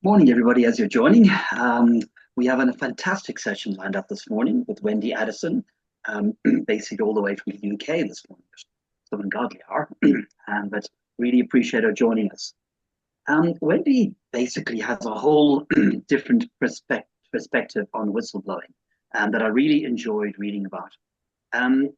Morning, everybody, as you're joining. We have a fantastic session lined up this morning with Wendy Addison, basically all the way from the UK this morning. So ungodly hour, but really appreciate her joining us. Wendy basically has a whole different perspective on whistleblowing that I really enjoyed reading about. Um,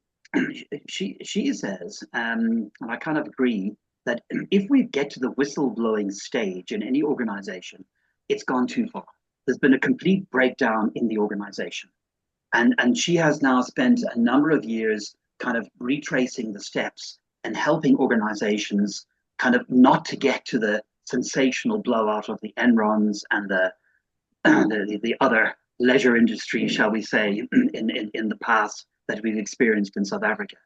she says, and I kind of agree, that if we get to the whistleblowing stage in any organization, it's gone too far. There's been a complete breakdown in the organization. And she has now spent a number of years kind of retracing the steps and helping organizations kind of not to get to the sensational blowout of the Enrons and the other leisure industry, shall we say, in the past that we've experienced in South Africa.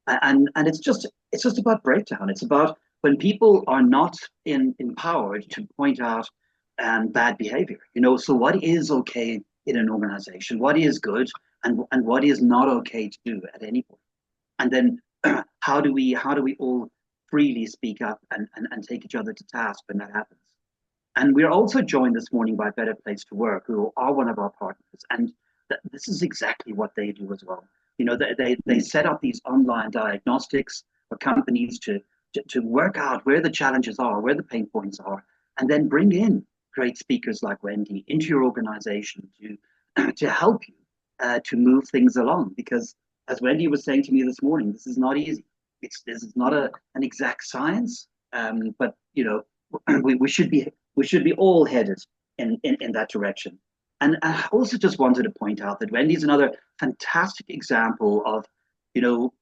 And it's just about breakdown. It's about when people are not empowered to point out bad behavior. So what is okay in an organization? What is good, and what is not okay to do at any point? And then how do we all freely speak up and take each other to task when that happens? And we're also joined this morning by Better Place to Work, who are one of our partners. And this is exactly what they do as well. They set up these online diagnostics for companies to work out where the challenges are, where the pain points are, and then bring in great speakers like Wendy into your organization to help you to move things along. Because as Wendy was saying to me this morning, this is not easy. This is not an exact science, but we should be all headed in that direction. And I also just wanted to point out that Wendy is another fantastic example of,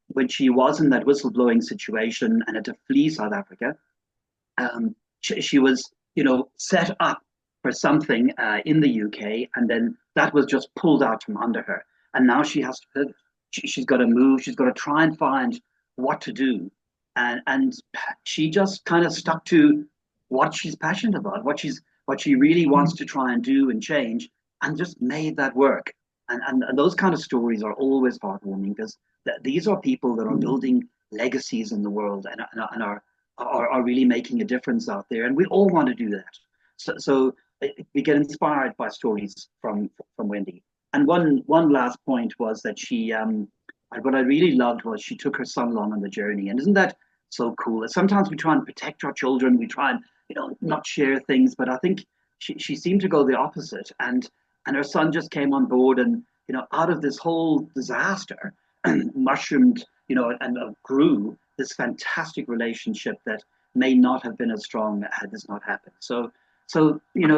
when she was in that whistleblowing situation and had to flee South Africa, she was, set up for something in the UK, and then that was just pulled out from under her. And now she has to pivot. She's got to move. She's got to try and find what to do. And she just kind of stuck to what she's passionate about, what she really wants to try and do and change, and just made that work. And those kind of stories are always heartwarming, because these are people that are building legacies in the world, and are really making a difference out there. And we all want to do that. So we get inspired by stories from Wendy. And one last point was that what I really loved was she took her son along on the journey. And isn't that so cool? Sometimes we try and protect our children, we try and not share things, but I think she seemed to go the opposite, and her son just came on board, and out of this whole disaster mushroomed, and grew this fantastic relationship that may not have been as strong had this not happened. So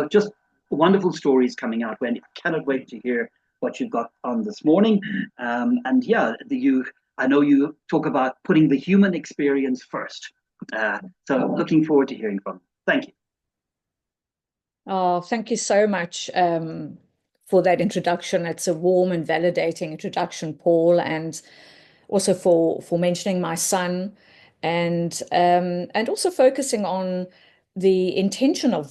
just wonderful stories coming out, Wendy. I cannot wait to hear what you've got on this morning. And yeah, I know you talk about putting the human experience first. So looking forward to hearing from you. Thank you. Oh, thank you so much for that introduction. It's a warm and validating introduction, Paul, and also for mentioning my son, and also focusing on the intention of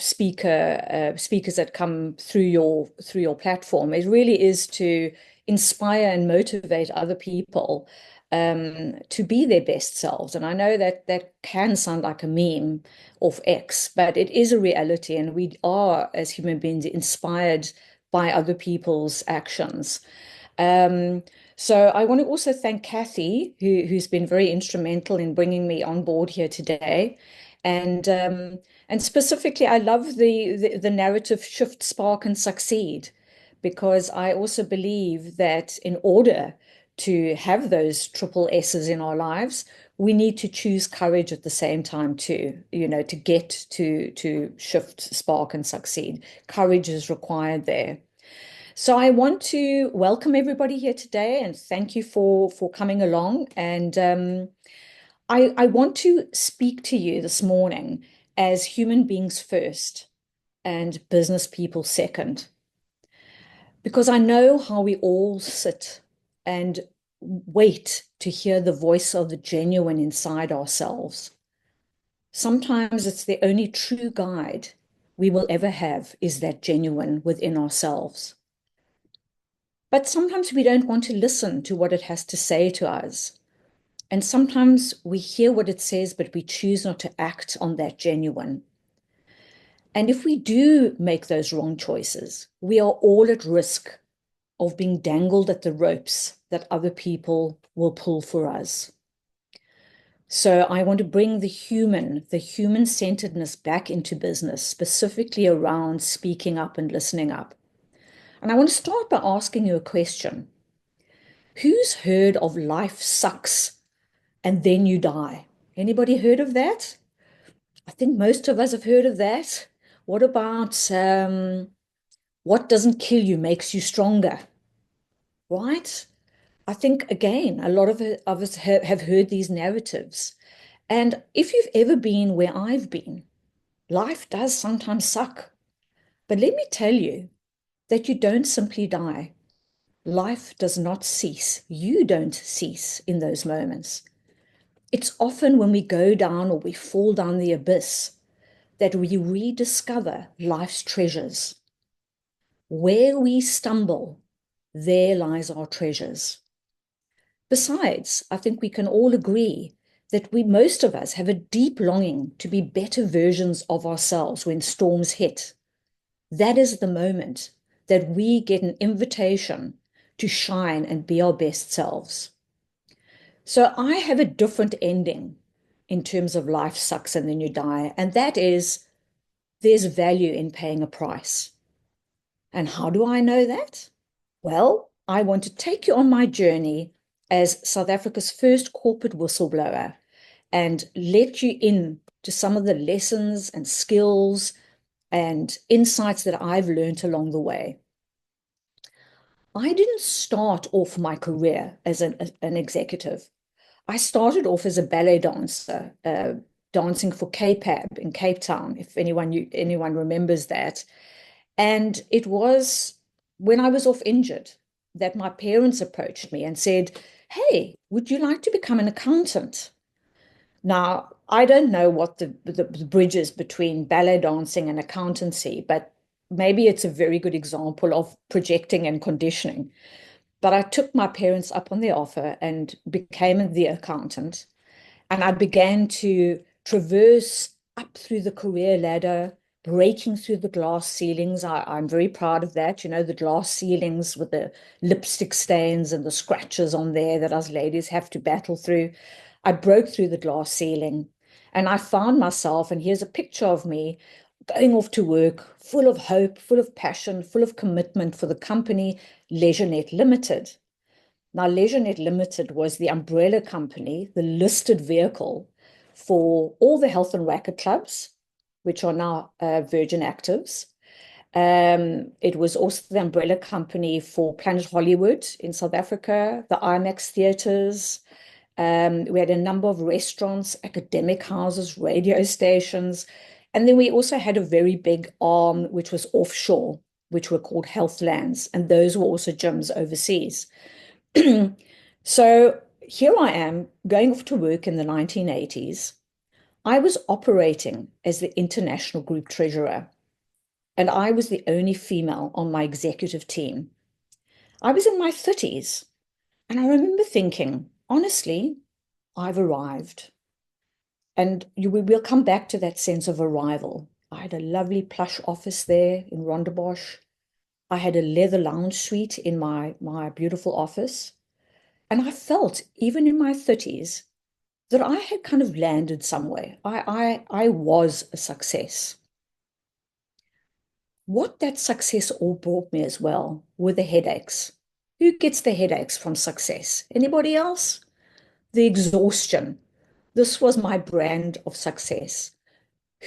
speakers that come through your platform. It really is to inspire and motivate other people to be their best selves. And I know that that can sound like a meme of X, but it is a reality, and we are, as human beings, inspired by other people's actions. So I want to also thank Kathy, who's been very instrumental in bringing me on board here today. And specifically, I love the narrative shift, spark, and succeed, because I also believe that in order to have those triple S's in our lives, we need to choose courage at the same time too, to get to shift, spark, and succeed. Courage is required there. So I want to welcome everybody here today and thank you for coming along. And I want to speak to you this morning as human beings first and business people second, because I know how we all sit and wait to hear the voice of the genuine inside ourselves. Sometimes it's the only true guide we will ever have, is that genuine within ourselves. But sometimes we don't want to listen to what it has to say to us. And sometimes we hear what it says, but we choose not to act on that genuine. And if we do make those wrong choices, we are all at risk of being dangled at the ropes that other people will pull for us. So I want to bring the human-centeredness back into business, specifically around speaking up and listening up. And I want to start by asking you a question. Who's heard of life sucks and then you die? Anybody heard of that? I think most of us have heard of that. What about what doesn't kill you makes you stronger, right? I think, again, a lot of us have heard these narratives. And if you've ever been where I've been, life does sometimes suck. But let me tell you that you don't simply die. Life does not cease. You don't cease in those moments. It's often when we go down or we fall down the abyss that we rediscover life's treasures. Where we stumble, there lies our treasures. Besides, I think we can all agree that most of us have a deep longing to be better versions of ourselves when storms hit. That is the moment that we get an invitation to shine and be our best selves. So I have a different ending in terms of life sucks and then you die, and that is there's value in paying a price. And how do I know that? Well, I want to take you on my journey as South Africa's first corporate whistleblower and let you in to some of the lessons and skills and insights that I've learned along the way. I didn't start off my career as an executive. I started off as a ballet dancer, dancing for KPAB in Cape Town, if anyone remembers that. And it was when I was off injured that my parents approached me and said, "Hey, would you like to become an accountant?" Now, I don't know what the bridge is between ballet dancing and accountancy, but maybe it's a very good example of projecting and conditioning. But I took my parents up on their offer and became the accountant. And I began to traverse up through the career ladder, breaking through the glass ceilings. I'm very proud of that. You know, the glass ceilings with the lipstick stains and the scratches on there that us ladies have to battle through. I broke through the glass ceiling and I found myself, and here's a picture of me going off to work, full of hope, full of passion, full of commitment for the company, LeisureNet Limited. Now, LeisureNet Limited was the umbrella company, the listed vehicle for all the health and racket clubs, which are now Virgin Actives. It was also the umbrella company for Planet Hollywood in South Africa, the IMAX theaters. We had a number of restaurants, academic houses, radio stations. And then we also had a very big arm, which was offshore, which were called Healthlands. And those were also gyms overseas. So here I am going off to work in the 1980s. I was operating as the international group treasurer, and I was the only female on my executive team. I was in my 30s, and I remember thinking, honestly, I've arrived. And we'll come back to that sense of arrival. I had a lovely plush office there in Rondebosch. I had a leather lounge suite in my beautiful office. And I felt, even in my 30s, that I had kind of landed somewhere. I was a success. What that success all brought me as well were the headaches. Who gets the headaches from success? Anybody else? The exhaustion. This was my brand of success.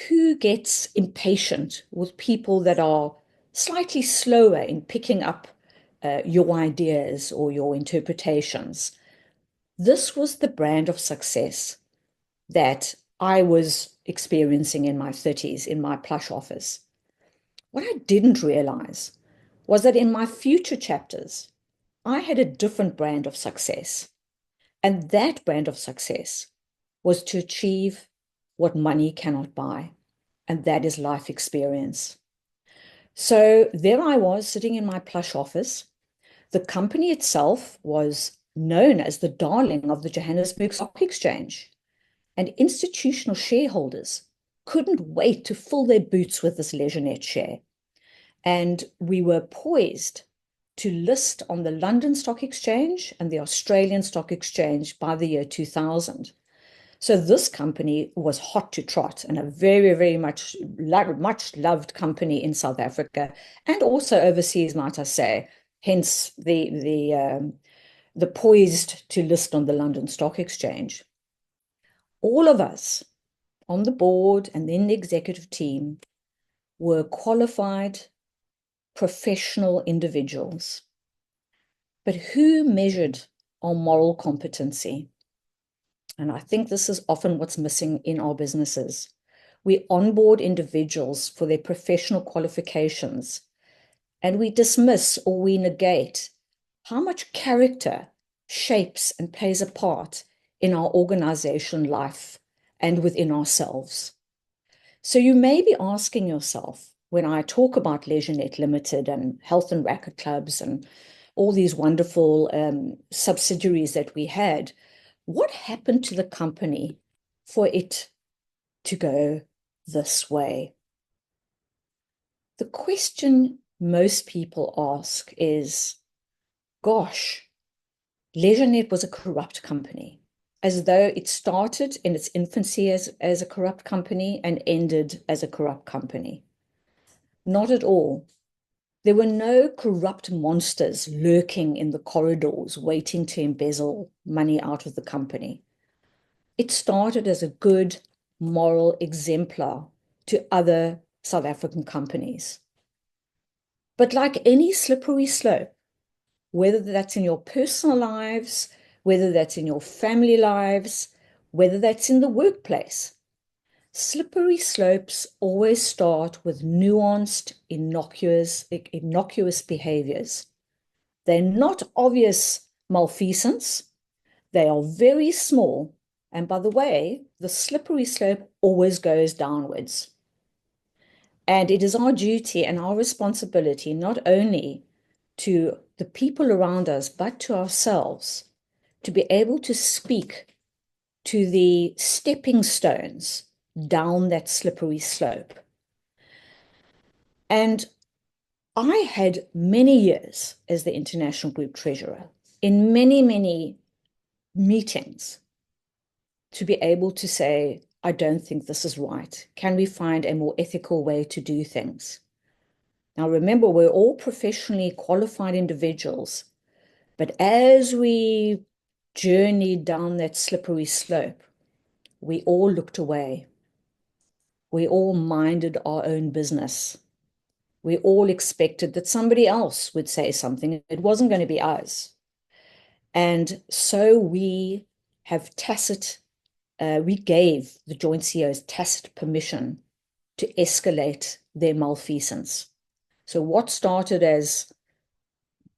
Who gets impatient with people that are slightly slower in picking up your ideas or your interpretations? This was the brand of success that I was experiencing in my 30s in my plush office. What I didn't realize was that in my future chapters, I had a different brand of success. And that brand of success was to achieve what money cannot buy, and that is life experience. So there I was sitting in my plush office. The company itself was known as the darling of the Johannesburg Stock Exchange, and institutional shareholders couldn't wait to fill their boots with this LeisureNet share. And we were poised to list on the London Stock Exchange and the Australian Stock Exchange by the year 2000. So this company was hot to trot and a very, very much loved company in South Africa and also overseas, might I say. Hence the poised to list on the London Stock Exchange. All of us on the board and then the executive team were qualified professional individuals. But who measured our moral competency? And I think this is often what's missing in our businesses. We onboard individuals for their professional qualifications, and we dismiss or we negate how much character shapes and plays a part in our organization life and within ourselves. So you may be asking yourself, when I talk about LeisureNet Limited and Health and Racket Clubs and all these wonderful subsidiaries that we had, what happened to the company for it to go this way? The question most people ask is, gosh, LeisureNet was a corrupt company, as though it started in its infancy as a corrupt company and ended as a corrupt company. Not at all. There were no corrupt monsters lurking in the corridors waiting to embezzle money out of the company. It started as a good moral exemplar to other South African companies. But like any slippery slope, whether that's in your personal lives, whether that's in your family lives, whether that's in the workplace, slippery slopes always start with nuanced, innocuous behaviors. They're not obvious malfeasance. They are very small. And by the way, the slippery slope always goes downwards. And it is our duty and our responsibility not only to the people around us, but to ourselves, to be able to speak to the stepping stones down that slippery slope. And I had many years as the International Group Treasurer in many, many meetings to be able to say, I don't think this is right. Can we find a more ethical way to do things? Now, remember, we're all professionally qualified individuals, but as we journeyed down that slippery slope, we all looked away. We all minded our own business. We all expected that somebody else would say something. It wasn't going to be us. And so we have we gave the joint CEOs tacit permission to escalate their malfeasance. So what started as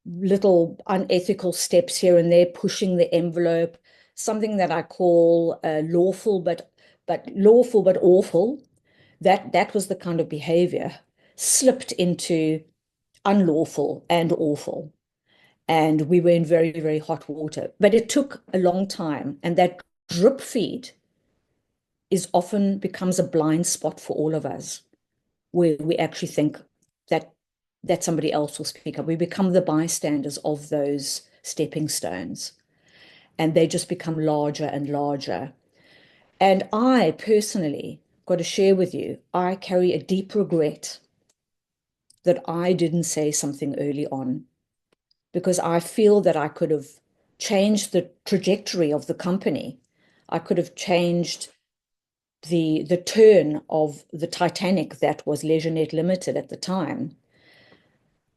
little unethical steps here and there, pushing the envelope, something that I call lawful but awful. That was the kind of behavior slipped into unlawful and awful. And we were in very, very hot water. But it took a long time. And that drip feed is often becomes a blind spot for all of us, where we actually think that somebody else will speak up. We become the bystanders of those stepping stones, and they just become larger and larger. And I personally got to share with you, I carry a deep regret that I didn't say something early on, because I feel that I could have changed the trajectory of the company. I could have changed the turn of the Titanic that was LeisureNet Limited at the time.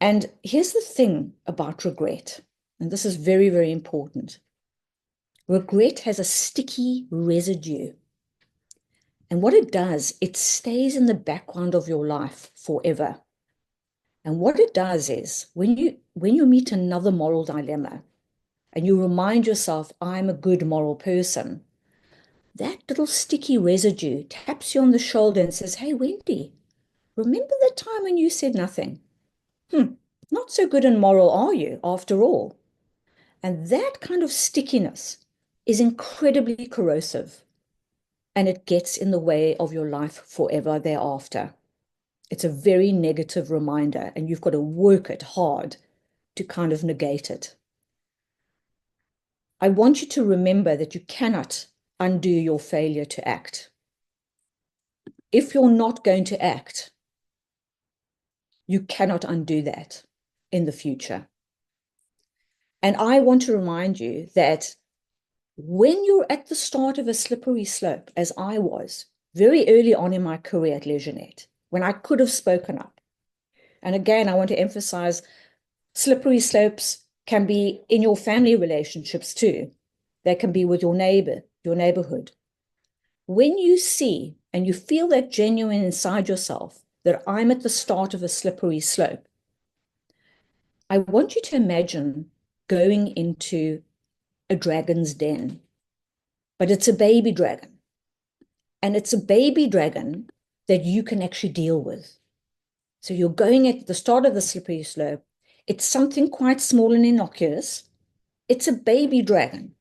And here's the thing about regret, and this is very, very important. Regret has a sticky residue. And what it does, it stays in the background of your life forever. And what it does is when you meet another moral dilemma and you remind yourself, I'm a good moral person, that little sticky residue taps you on the shoulder and says, hey, Wendy, remember that time when you said nothing? Not so good and moral, are you, after all? And that kind of stickiness is incredibly corrosive. and it gets in the way of your life forever thereafter. It's a very negative reminder, and you've got to work it hard to kind of negate it. I want you to remember that you cannot undo your failure to act. If you're not going to act, you cannot undo that in the future. And I want to remind you that when you're at the start of a slippery slope, as I was very early on in my career at LeisureNet, when I could have spoken up. And again, I want to emphasize slippery slopes can be in your family relationships too. They can be with your neighbor, your neighborhood. When you see and you feel that genuine inside yourself that I'm at the start of a slippery slope, I want you to imagine going into a dragon's den, but it's a baby dragon. And it's a baby dragon that you can actually deal with. So you're going at the start of the slippery slope. It's something quite small and innocuous. It's a baby dragon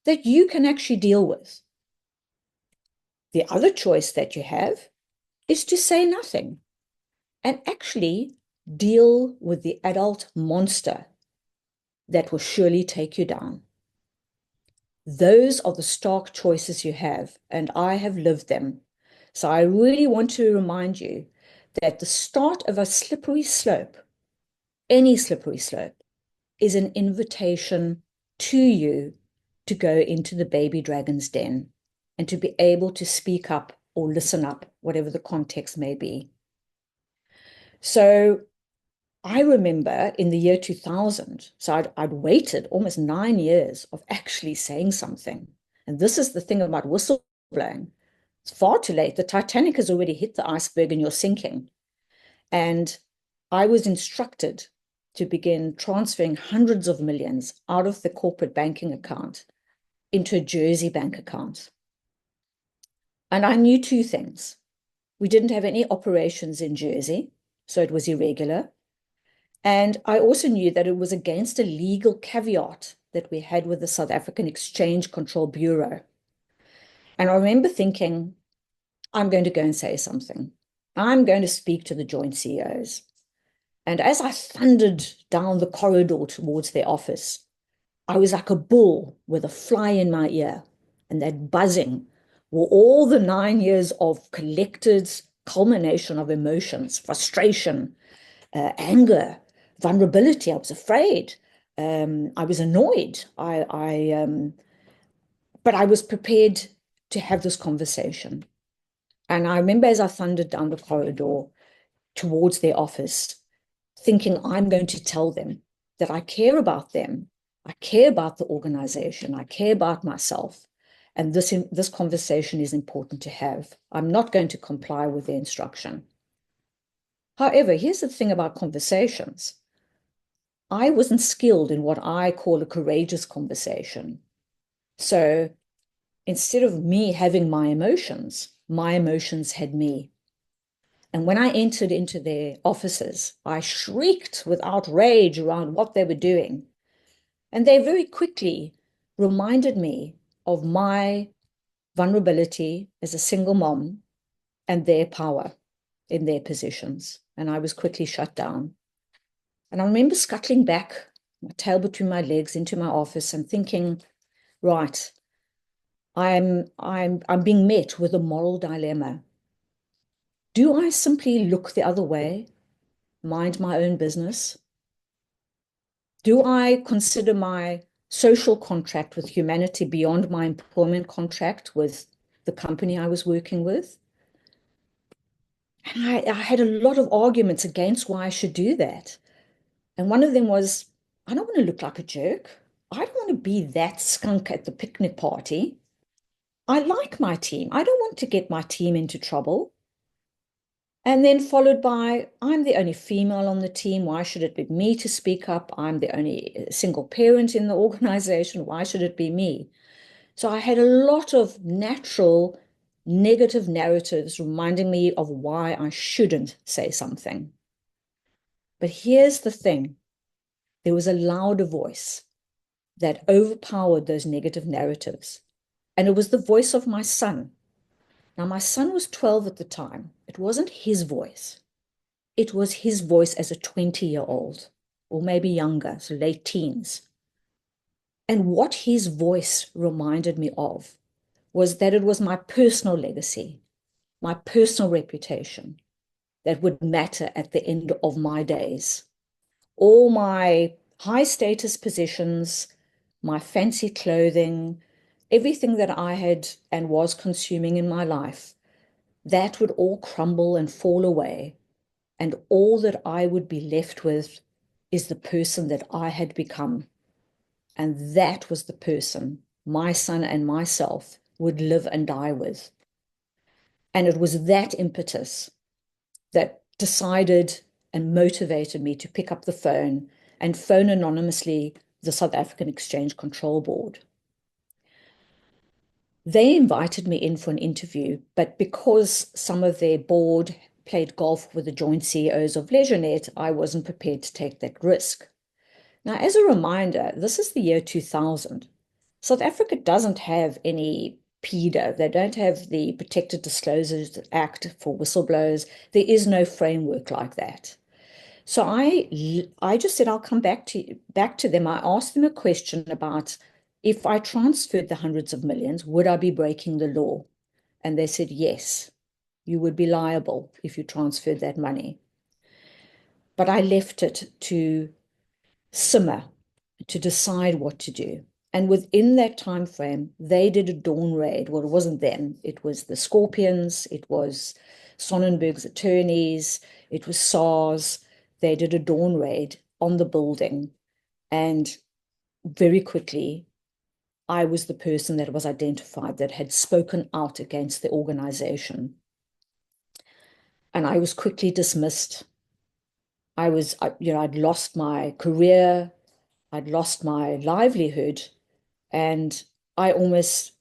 that you can actually deal with. The other choice that you have is to say nothing and actually deal with the adult monster that will surely take you down. Those are the stark choices you have, and I have lived them. So I really want to remind you that the start of a slippery slope, any slippery slope, is an invitation to you to go into the baby dragon's den and to be able to speak up or listen up, whatever the context may be. So I remember in the year 2000, so I'd waited almost 9 years of actually saying something. And this is the thing about whistleblowing. It's far too late. The Titanic has already hit the iceberg and you're sinking. And I was instructed to begin transferring hundreds of millions out of the corporate banking account into a Jersey bank account. And I knew two things. We didn't have any operations in Jersey, so it was irregular. And I also knew that it was against a legal caveat that we had with the South African Exchange Control Bureau. And I remember thinking, I'm going to go and say something. I'm going to speak to the joint CEOs. And as I thundered down the corridor towards their office, I was like a bull with a fly in my ear. And that buzzing were all the 9 years of collected culmination of emotions, frustration, anger, vulnerability. I was afraid. I was annoyed. But I was prepared to have this conversation. And I remember as I thundered down the corridor towards their office, thinking I'm going to tell them that I care about them. I care about the organization. I care about myself. And this conversation is important to have. I'm not going to comply with their instruction. However, here's the thing about conversations. I wasn't skilled in what I call a courageous conversation. So instead of me having my emotions had me. And when I entered into their offices, I shrieked with outrage around what they were doing. And they very quickly reminded me of my vulnerability as a single mom and their power in their positions. And I was quickly shut down. And I remember scuttling back, my tail between my legs, into my office and thinking, right, I'm being met with a moral dilemma. Do I simply look the other way, mind my own business? Do I consider my social contract with humanity beyond my employment contract with the company I was working with? And I had a lot of arguments against why I should do that. And one of them was, I don't want to look like a jerk. I don't want to be that skunk at the picnic party. I like my team. I don't want to get my team into trouble. And then followed by, I'm the only female on the team. Why should it be me to speak up? I'm the only single parent in the organization. Why should it be me? So I had a lot of natural negative narratives reminding me of why I shouldn't say something. But here's the thing. There was a louder voice that overpowered those negative narratives. And it was the voice of my son, Now, my son was 12 at the time. It wasn't his voice. It was his voice as a 20-year-old, or maybe younger, so late teens. And what his voice reminded me of was that it was my personal legacy, my personal reputation that would matter at the end of my days. All my high status positions, my fancy clothing, everything that I had and was consuming in my life, that would all crumble and fall away. And all that I would be left with is the person that I had become. And that was the person my son and myself would live and die with. And it was that impetus that decided and motivated me to pick up the phone and phone anonymously the South African Exchange Control Board. They invited me in for an interview, but because some of their board played golf with the joint CEOs of LeisureNet, I wasn't prepared to take that risk. Now, as a reminder, this is the year 2000. South Africa doesn't have any PIDA. They don't have the Protected Disclosures Act for whistleblowers. There is no framework like that. So I just said I'll come back to them. I asked them a question about if I transferred the hundreds of millions, would I be breaking the law? And they said yes, you would be liable if you transferred that money. But I left it to simmer, to decide what to do. And within that time frame, they did a dawn raid. Well, it wasn't them. It was the Scorpions. It was Sonnenberg's attorneys. It was SARS. They did a dawn raid on the building. And very quickly, I was the person that was identified that had spoken out against the organization. And I was quickly dismissed. I'd lost my career. I'd lost my livelihood, and I almost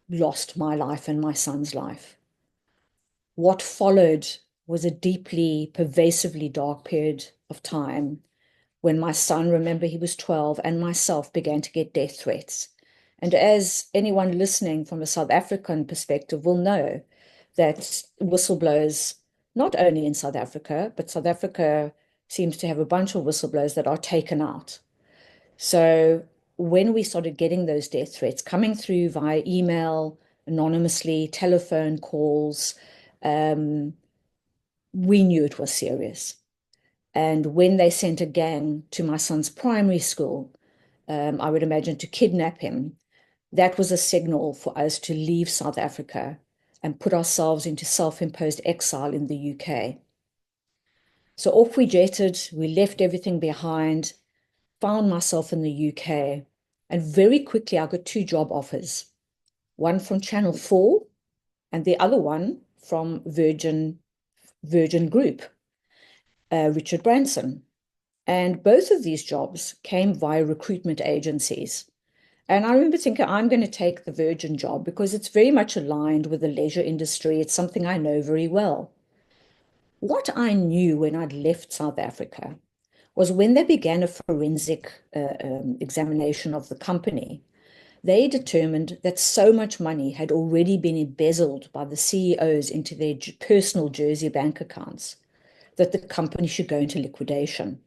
lost my life and my son's life. What followed was a deeply, pervasively dark period of time when my son, remember he was 12, and myself began to get death threats. And as anyone listening from a South African perspective will know, that whistleblowers, not only in South Africa, but South Africa seems to have a bunch of whistleblowers that are taken out. So when we started getting those death threats coming through via email, anonymously, telephone calls, we knew it was serious. And when they sent a gang to my son's primary school, I would imagine to kidnap him, that was a signal for us to leave South Africa and put ourselves into self-imposed exile in the UK. So off we jetted, we left everything behind, found myself in the UK, and very quickly I got two job offers, one from Channel 4 and the other one from Virgin Group, Richard Branson. And both of these jobs came via recruitment agencies. And I remember thinking, I'm going to take the Virgin job because it's very much aligned with the leisure industry. It's something I know very well. What I knew when I'd left South Africa was when they began a forensic examination of the company, they determined that so much money had already been embezzled by the CEOs into their personal Jersey bank accounts that the company should go into liquidation.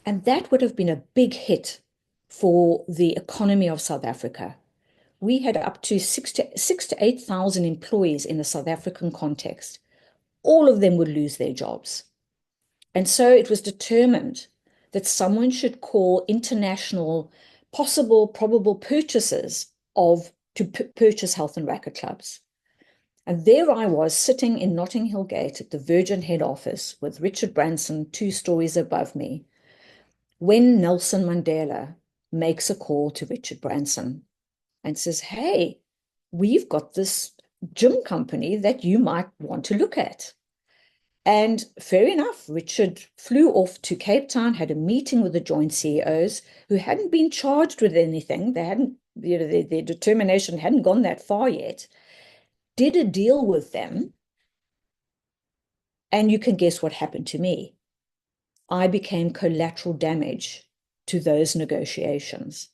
And that would have been a big hit for the economy of South Africa. We had up to 8,000 employees in the South African context. All of them would lose their jobs. And so it was determined that someone should call international possible, probable purchasers to purchase health and racquet clubs. And there I was sitting in Notting Hill Gate at the Virgin head office with Richard Branson 2 stories above me when Nelson Mandela makes a call to Richard Branson and says, hey, we've got this gym company that you might want to look at. And fair enough, Richard flew off to Cape Town, had a meeting with the joint CEOs who hadn't been charged with anything. They hadn't, their determination hadn't gone that far yet, did a deal with them. And you can guess what happened to me. I became collateral damage to those negotiations.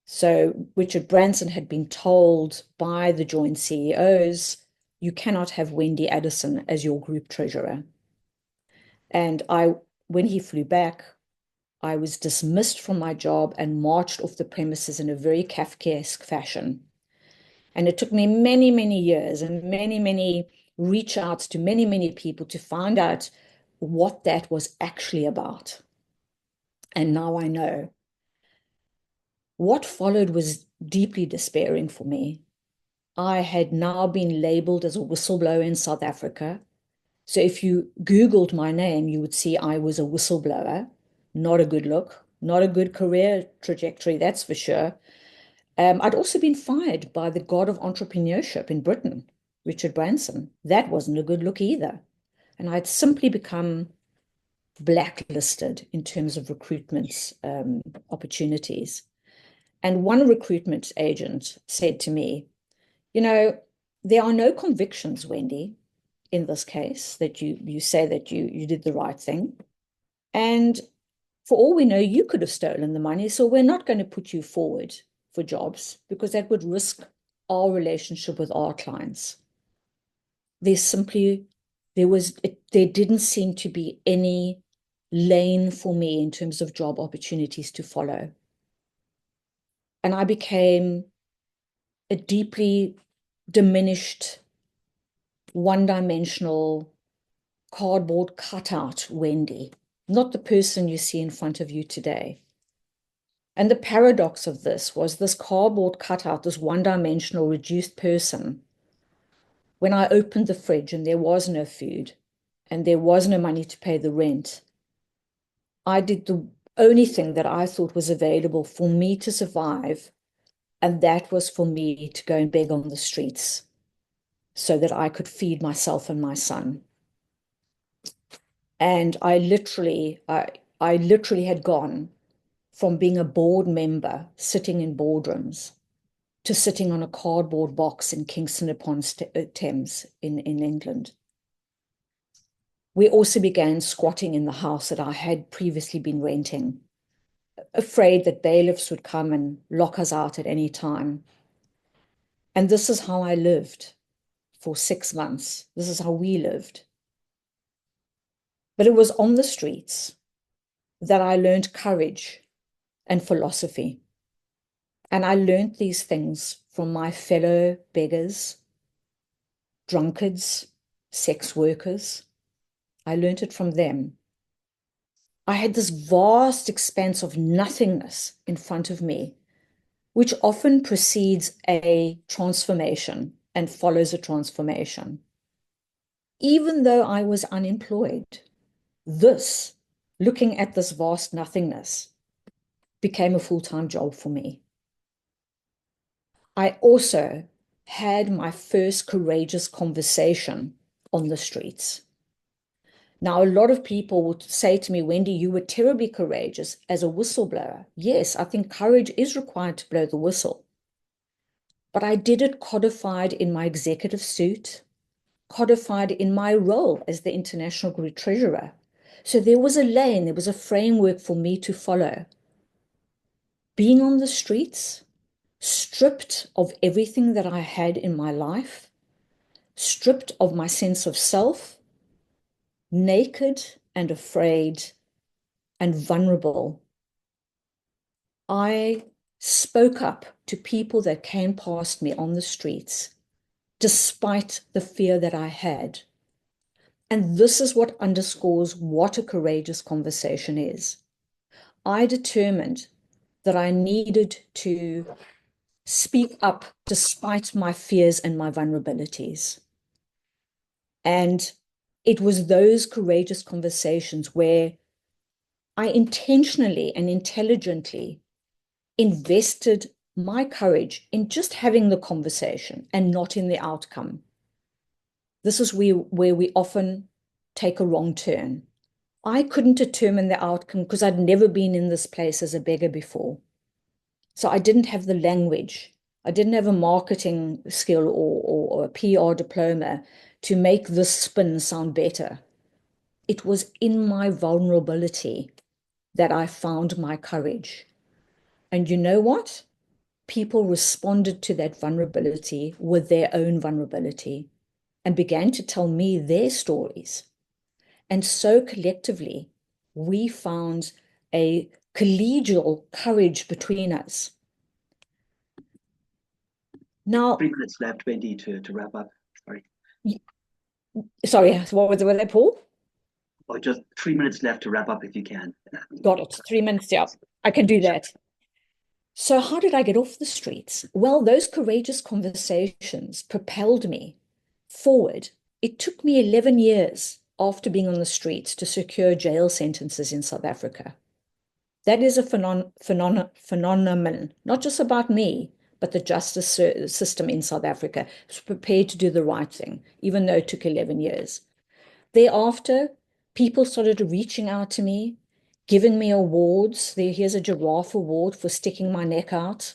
So Richard Branson had been told by the joint CEOs, you cannot have Wendy Addison as your group treasurer. And when he flew back, I was dismissed from my job and marched off the premises in a very Kafkaesque fashion. And it took me many, many years and many, many reach outs to many, many people to find out what that was actually about. And now I know. What followed was deeply despairing for me. I had now been labeled as a whistleblower in South Africa. So if you Googled my name, you would see I was a whistleblower. Not a good look, not a good career trajectory, that's for sure. I'd also been fired by the god of entrepreneurship in Britain, Richard Branson. That wasn't a good look either. And I'd simply become blacklisted in terms of recruitment opportunities. And one recruitment agent said to me, you know, there are no convictions, Wendy, in this case, that you say that you did the right thing. And for all we know, you could have stolen the money. So we're not going to put you forward for jobs because that would risk our relationship with our clients. There didn't seem to be any lane for me in terms of job opportunities to follow. And I became a deeply diminished, one-dimensional, cardboard cutout Wendy, not the person you see in front of you today. And the paradox of this was this cardboard cutout, this one-dimensional reduced person. When I opened the fridge and there was no food and there was no money to pay the rent, I did the only thing that I thought was available for me to survive, and that was for me to go and beg on the streets so that I could feed myself and my son. And I literally had gone from being a board member sitting in boardrooms to sitting on a cardboard box in Kingston upon Thames in England. We also began squatting in the house that I had previously been renting, afraid that bailiffs would come and lock us out at any time. And this is how I lived for 6 months. This is how we lived. But it was on the streets that I learned courage and philosophy. And I learned these things from my fellow beggars, drunkards, sex workers. I learned it from them. I had this vast expanse of nothingness in front of me, which often precedes a transformation and follows a transformation. Even though I was unemployed, this, looking at this vast nothingness, became a full-time job for me. I also had my first courageous conversation on the streets. Now, a lot of people would say to me, Wendy, you were terribly courageous as a whistleblower. Yes, I think courage is required to blow the whistle. But I did it codified in my executive suit, codified in my role as the international group treasurer. So there was a lane, there was a framework for me to follow. Being on the streets, stripped of everything that I had in my life, stripped of my sense of self, naked and afraid and vulnerable, I spoke up to people that came past me on the streets, despite the fear that I had. And this is what underscores what a courageous conversation is. I determined that I needed to speak up despite my fears and my vulnerabilities. And it was those courageous conversations where I intentionally and intelligently invested my courage in just having the conversation and not in the outcome. This is where we often take a wrong turn. I couldn't determine the outcome because I'd never been in this place as a beggar before. So I didn't have the language. I didn't have a marketing skill or a PR diploma to make this spin sound better. It was in my vulnerability that I found my courage. And you know what? People responded to that vulnerability with their own vulnerability. and began to tell me their stories. And so collectively, we found a collegial courage between us. Now, 3 minutes left, Wendy, to wrap up. Sorry. sorry, were they, Paul? Or just 3 minutes left to wrap up if you can. Got it. 3 minutes, yeah. I can do that. So how did I get off the streets? Well, those courageous conversations propelled me forward. It took me 11 years after being on the streets to secure jail sentences in South Africa. That is a phenomenon, not just about me, but the justice system in South Africa was prepared to do the right thing, even though it took 11 years. Thereafter, people started reaching out to me, giving me awards. Here's a giraffe award for sticking my neck out.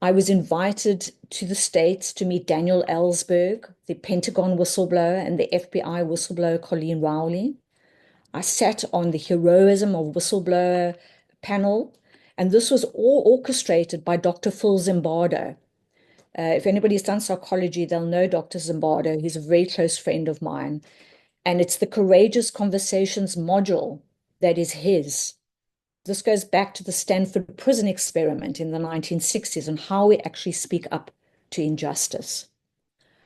I was invited to the States to meet Daniel Ellsberg, the Pentagon whistleblower, and the FBI whistleblower Colleen Rowley. I sat on the heroism of whistleblower panel, and this was all orchestrated by Dr. Phil Zimbardo. If anybody's done psychology, they'll know Dr. Zimbardo. He's a very close friend of mine. And it's the Courageous Conversations module that is his. This goes back to the Stanford prison experiment in the 1960s and how we actually speak up to injustice.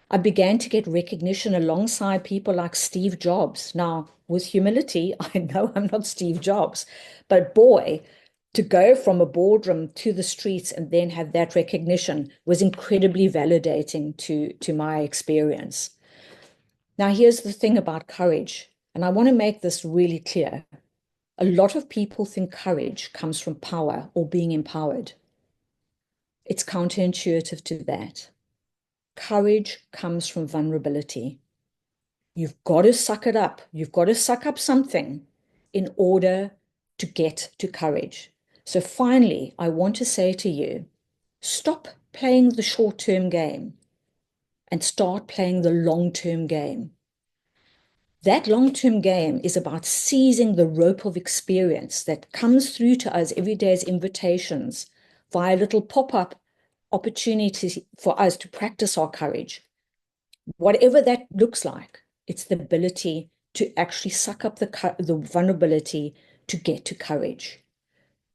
I began to get recognition alongside people like Steve Jobs. Now, with humility, I know I'm not Steve Jobs, but boy, to go from a boardroom to the streets and then have that recognition was incredibly validating to my experience. Now, here's the thing about courage, and I want to make this really clear. A lot of people think courage comes from power or being empowered. It's counterintuitive to that. Courage comes from vulnerability. You've got to suck it up. You've got to suck up something in order to get to courage. So finally, I want to say to you, stop playing the short-term game and start playing the long-term game. That long-term game is about seizing the rope of experience that comes through to us every day as invitations via little pop-up opportunities for us to practice our courage. Whatever that looks like, it's the ability to actually suck up the vulnerability to get to courage.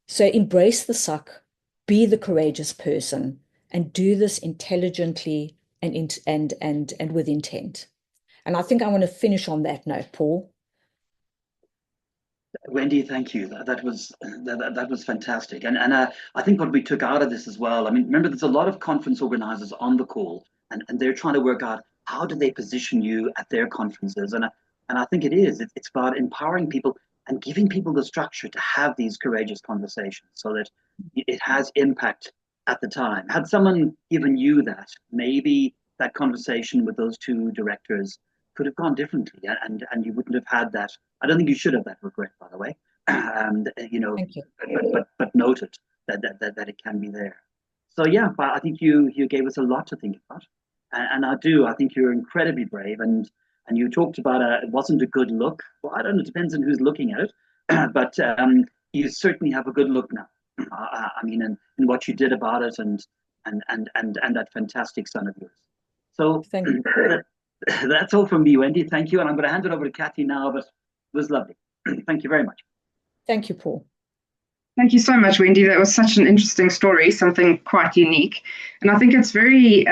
So embrace the suck, be the courageous person, and do this intelligently and with intent. And I think I want to finish on that note, Paul. Wendy, thank you. That was fantastic, and I think what we took out of this as well. I mean, remember, there's a lot of conference organizers on the call, and they're trying to work out how do they position you at their conferences, and I think it's about empowering people and giving people the structure to have these courageous conversations so that it has impact at the time. Had someone given you that, maybe that conversation with those two directors could have gone differently, and you wouldn't have had that. I don't think you should have that regret, by the way. Thank you. But noted that it can be there. So yeah, but I think you gave us a lot to think about, and I think you're incredibly brave, and you talked about it wasn't a good look. Well, I don't know, it depends on who's looking at it, but you certainly have a good look now. I mean, and what you did about it, and that fantastic son of yours. So Thank you. that's all from me, Wendy. Thank you. And I'm going to hand it over to Kathy now, but it was lovely. Thank you very much. Thank you, Paul. Thank you so much, Wendy. That was such an interesting story, something quite unique. And I think it's very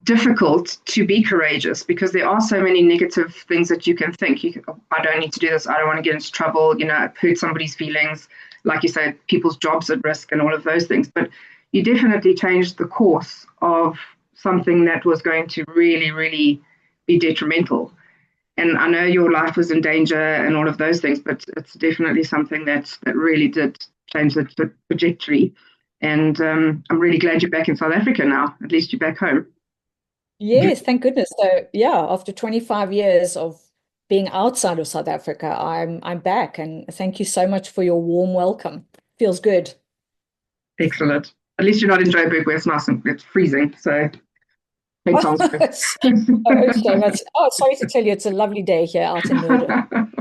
difficult to be courageous because there are so many negative things that you can think. I don't need to do this. I don't want to get into trouble. Hurt somebody's feelings. Like you said, people's jobs at risk and all of those things. But you definitely changed the course of something that was going to really, really be detrimental. And I know your life was in danger and all of those things, but it's definitely something that really did change the trajectory. And I'm really glad you're back in South Africa now. At least you're back home. Yes, thank goodness. So yeah, after 25 years of being outside of South Africa, I'm back, and thank you so much for your warm welcome. Feels good. Excellent. At least you're not in Joburg where it's nice and it's freezing. So thanks, Oh, so much. Oh, sorry to tell you, it's a lovely day here out in Northern.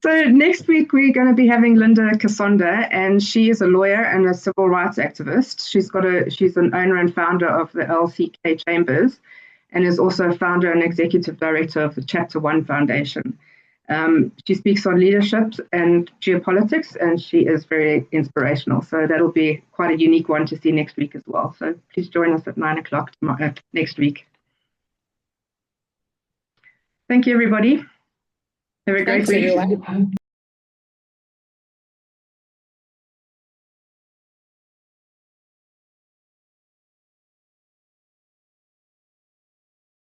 So next week we're going to be having Linda Kasonda, and she is a lawyer and a civil rights activist. She's an owner and founder of the LCK Chambers, and is also founder and executive director of the Chapter One Foundation. She speaks on leadership and geopolitics, and she is very inspirational. So that'll be quite a unique one to see next week as well. So please join us at 9:00 next week. Thank you, everybody. Have a great Thanks, week. everyone.